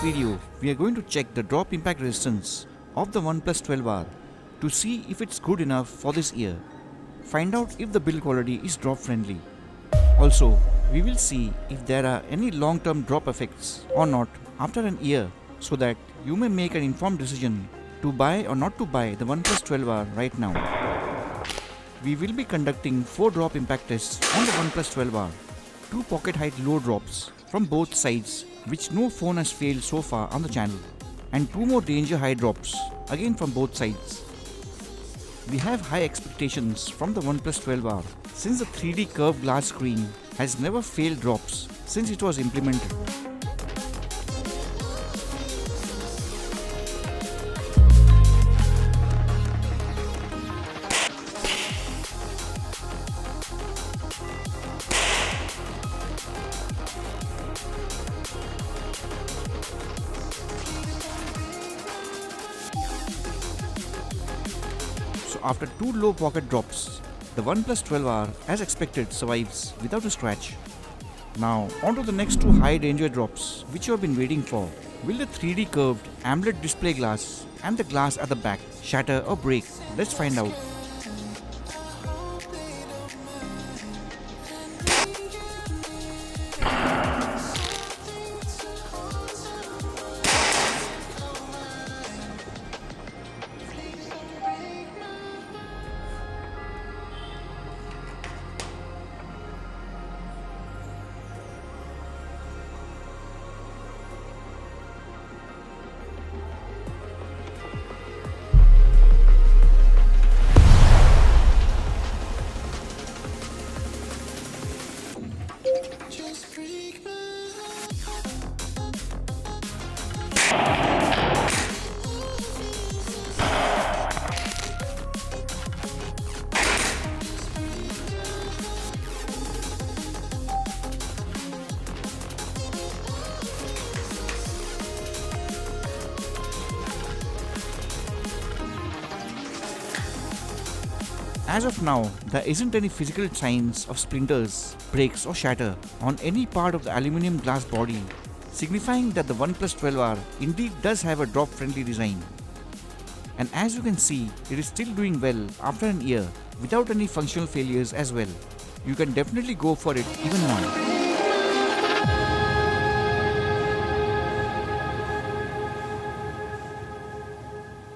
video, we are going to check the drop impact resistance of the OnePlus 12R to see if it's good enough for this year. Find out if the build quality is drop friendly. Also, we will see if there are any long-term drop effects or not after an year, so that you may make an informed decision to buy or not to buy the OnePlus 12R right now. We will be conducting 4 drop impact tests on the OnePlus 12R, 2 pocket height low drops from both sides which no phone has failed so far on the channel, and 2 more danger high drops again from both sides. We have high expectations from the OnePlus 12R since the 3D curved glass screen has never failed drops since it was implemented. So after 2 low pocket drops, the OnePlus 12R as expected survives without a scratch. Now on to the next 2 high danger drops which you have been waiting for. Will the 3D curved AMOLED display glass and the glass at the back shatter or break? Let's find out. As of now, there isn't any physical signs of splinters, breaks or shatter on any part of the aluminium glass body, signifying that the OnePlus 12R indeed does have a drop-friendly design. And as you can see, it is still doing well after an year without any functional failures as well. You can definitely go for it even now.